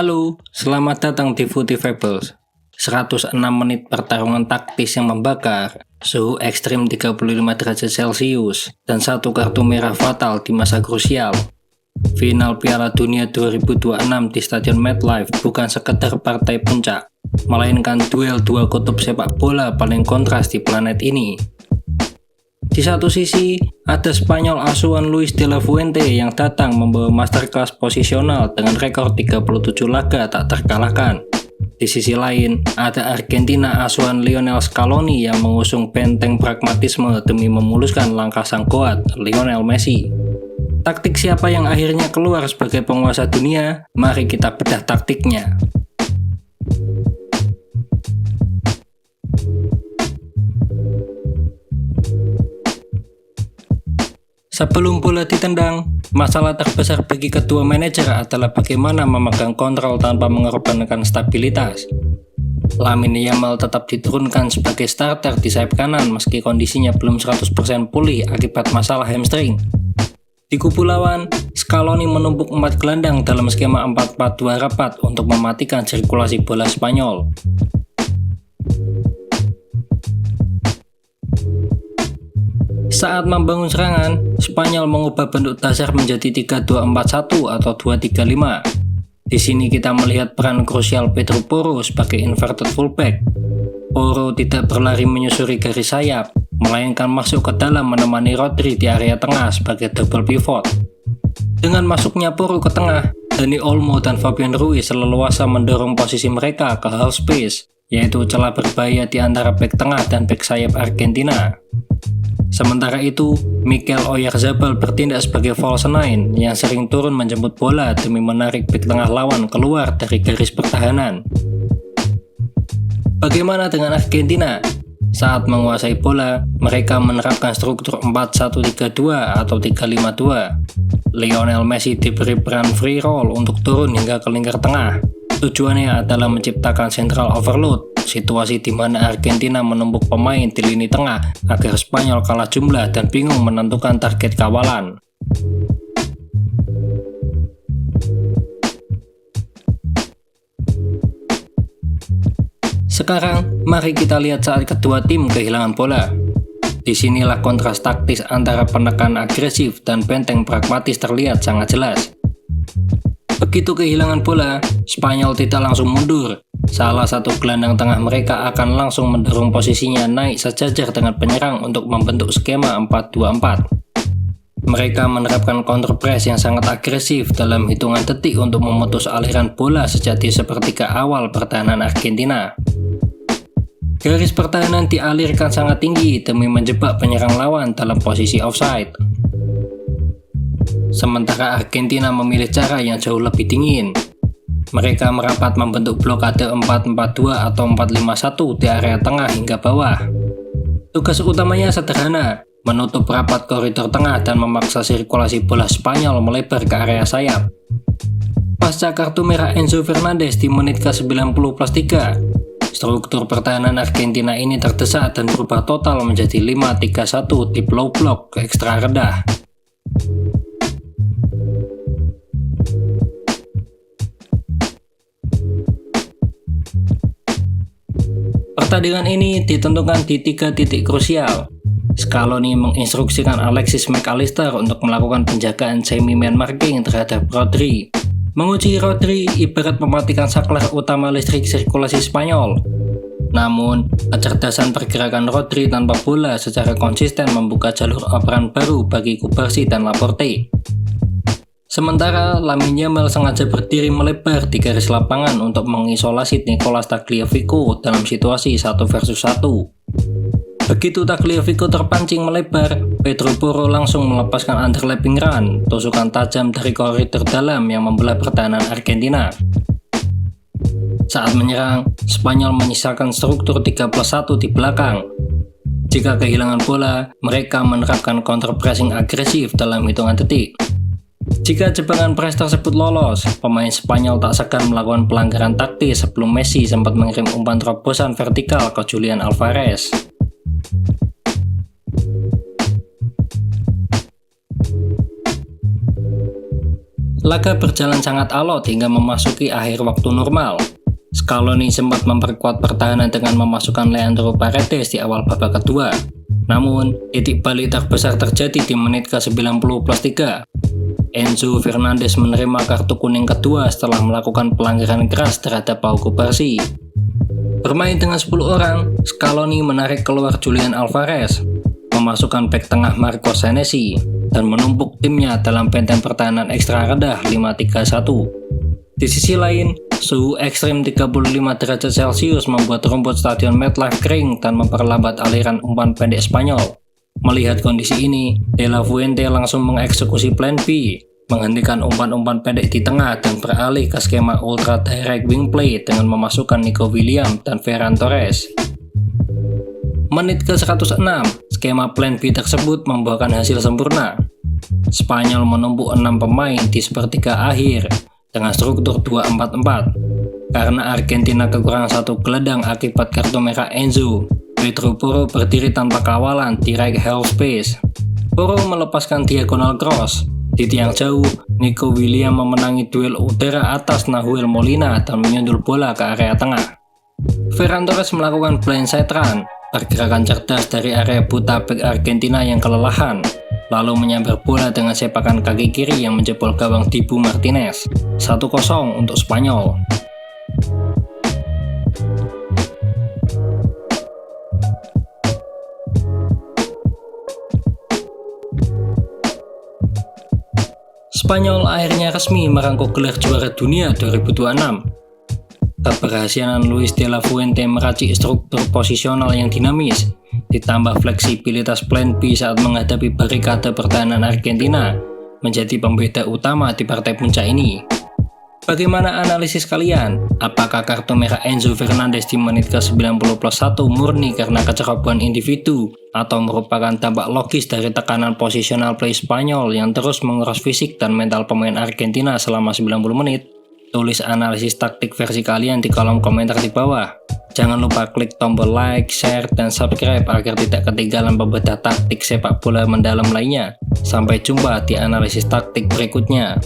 Halo, selamat datang di Footy Fables. 106 menit pertarungan taktis yang membakar, suhu ekstrim 35 derajat Celcius, dan satu kartu merah fatal di masa krusial. Final Piala Dunia 2026 di Stadion MetLife bukan sekedar partai puncak, melainkan duel dua kutub sepak bola paling kontras di planet ini. Di satu sisi, ada Spanyol asuhan Luis de la Fuente yang datang membawa masterclass posisional dengan rekor 37 laga tak terkalahkan. Di sisi lain, ada Argentina asuhan Lionel Scaloni yang mengusung benteng pragmatisme demi memuluskan langkah sang goat, Lionel Messi. Taktik siapa yang akhirnya keluar sebagai penguasa dunia? Mari kita bedah taktiknya. Sebelum bola ditendang, masalah terbesar bagi kedua manajer adalah bagaimana memegang kontrol tanpa mengorbankan stabilitas. Lamine Yamal tetap diturunkan sebagai starter di sayap kanan meski kondisinya belum 100% pulih akibat masalah hamstring. Di kubu lawan, Scaloni menumpuk 4 gelandang dalam skema 4-4-2 rapat untuk mematikan sirkulasi bola Spanyol. Saat membangun serangan, Spanyol mengubah bentuk dasar menjadi 3-2-4-1 atau 2-3-5. Di sini kita melihat peran krusial Pedro Porro sebagai inverted fullback. Porro tidak berlari menyusuri garis sayap, melainkan masuk ke dalam menemani Rodri di area tengah sebagai double pivot. Dengan masuknya Porro ke tengah, Dani Olmo dan Fabian Ruiz leluasa mendorong posisi mereka ke half space, yaitu celah berbahaya di antara bek tengah dan bek sayap Argentina. Sementara itu, Mikel Oyarzabal bertindak sebagai false nine yang sering turun menjemput bola demi menarik bek tengah lawan keluar dari garis pertahanan. Bagaimana dengan Argentina? Saat menguasai bola, mereka menerapkan struktur 4-1-3-2 atau 3-5-2. Lionel Messi diberi peran free roll untuk turun hingga ke lingkar tengah. Tujuannya adalah menciptakan central overload, situasi di mana Argentina menumpuk pemain di lini tengah agar Spanyol kalah jumlah dan bingung menentukan target kawalan. Sekarang, mari kita lihat saat kedua tim kehilangan bola. Disinilah kontras taktis antara penekan agresif dan benteng pragmatis terlihat sangat jelas. Begitu kehilangan bola, Spanyol tidak langsung mundur. Salah satu gelandang tengah mereka akan langsung mendorong posisinya naik sejajar dengan penyerang untuk membentuk skema 4-2-4. Mereka menerapkan counter press yang sangat agresif dalam hitungan detik untuk memutus aliran bola sejak di sepertiga awal pertahanan Argentina. Garis pertahanan dialirkan sangat tinggi demi menjebak penyerang lawan dalam posisi offside. Sementara Argentina memilih cara yang jauh lebih dingin. Mereka merapat membentuk blokade 4-4-2 atau 4-5-1 di area tengah hingga bawah. Tugas utamanya sederhana, menutup rapat koridor tengah dan memaksa sirkulasi bola Spanyol melebar ke area sayap. Pasca kartu merah Enzo Fernandez di menit ke-90+3, struktur pertahanan Argentina ini terdesak dan berubah total menjadi 5-3-1 di low block ke ekstra rendah. Pertandingan ini ditentukan di 3 titik krusial. Scaloni menginstruksikan Alexis McAllister untuk melakukan penjagaan semi-man marking terhadap Rodri. Menguji Rodri ibarat mematikan saklar utama listrik sirkulasi Spanyol. Namun, kecerdasan pergerakan Rodri tanpa bola secara konsisten membuka jalur operan baru bagi Cubarsí dan Laporte. Sementara Lamine Yamal sengaja berdiri melebar di garis lapangan untuk mengisolasi Nicolas Tagliafico dalam situasi 1 versus 1. Begitu Tagliafico terpancing melebar, Pedro Porro langsung melepaskan underlapping run, tusukan tajam dari koridor dalam yang membelah pertahanan Argentina. Saat menyerang, Spanyol menyisakan struktur 3+1 di belakang. Jika kehilangan bola, mereka menerapkan counter pressing agresif dalam hitungan detik. Jika jebakan press tersebut lolos, pemain Spanyol tak segan melakukan pelanggaran taktis sebelum Messi sempat mengirim umpan terobosan vertikal ke Julian Alvarez. Laga berjalan sangat alot hingga memasuki akhir waktu normal. Scaloni sempat memperkuat pertahanan dengan memasukkan Leandro Paredes di awal babak kedua. Namun, titik balik terbesar terjadi di menit ke-90+3. Enzo Fernandez menerima kartu kuning kedua setelah melakukan pelanggaran keras terhadap Pau Cubarsí. Bermain dengan 10 orang, Scaloni menarik keluar Julian Alvarez, memasukkan bek tengah Marco Senesi, dan menumpuk timnya dalam benteng pertahanan ekstra rendah 5-3-1. Di sisi lain, suhu ekstrim 35 derajat Celcius membuat rumput stadion MetLife kering dan memperlambat aliran umpan pendek Spanyol. Melihat kondisi ini, De La Fuente langsung mengeksekusi plan B, menghentikan umpan-umpan pendek di tengah dan beralih ke skema ultra direct wing play dengan memasukkan Nico Williams dan Ferran Torres. Menit ke-106, skema plan B tersebut membuahkan hasil sempurna. Spanyol menumpuk 6 pemain di sepertiga akhir dengan struktur 2-4-4. Karena Argentina kekurangan satu gelandang akibat kartu merah Enzo, Pedro Porro berdiri tanpa kawalan di right half space. Porro melepaskan diagonal cross. Di tiang jauh, Nico Williams memenangi duel udara atas Nahuel Molina dan menyundul bola ke area tengah. Ferran Torres melakukan blindside run, pergerakan cerdas dari area buta bek Argentina yang kelelahan, lalu menyambar bola dengan sepakan kaki kiri yang menjebol gawang Dibu Martinez. 1-0 untuk Spanyol. Spanyol akhirnya resmi merangkul gelar juara dunia 2026. Keberhasilan Luis de la Fuente meracik struktur posisional yang dinamis, ditambah fleksibilitas plan B saat menghadapi barikade pertahanan Argentina, menjadi pembeda utama di partai puncak ini. Bagaimana analisis kalian? Apakah kartu merah Enzo Fernandez di menit ke-90+1 murni karena kecerobohan individu, atau merupakan dampak logis dari tekanan posisional play Spanyol yang terus menguras fisik dan mental pemain Argentina selama 90 menit? Tulis analisis taktik versi kalian di kolom komentar di bawah. Jangan lupa klik tombol like, share, dan subscribe agar tidak ketinggalan pembedah taktik sepak bola mendalam lainnya. Sampai jumpa di analisis taktik berikutnya.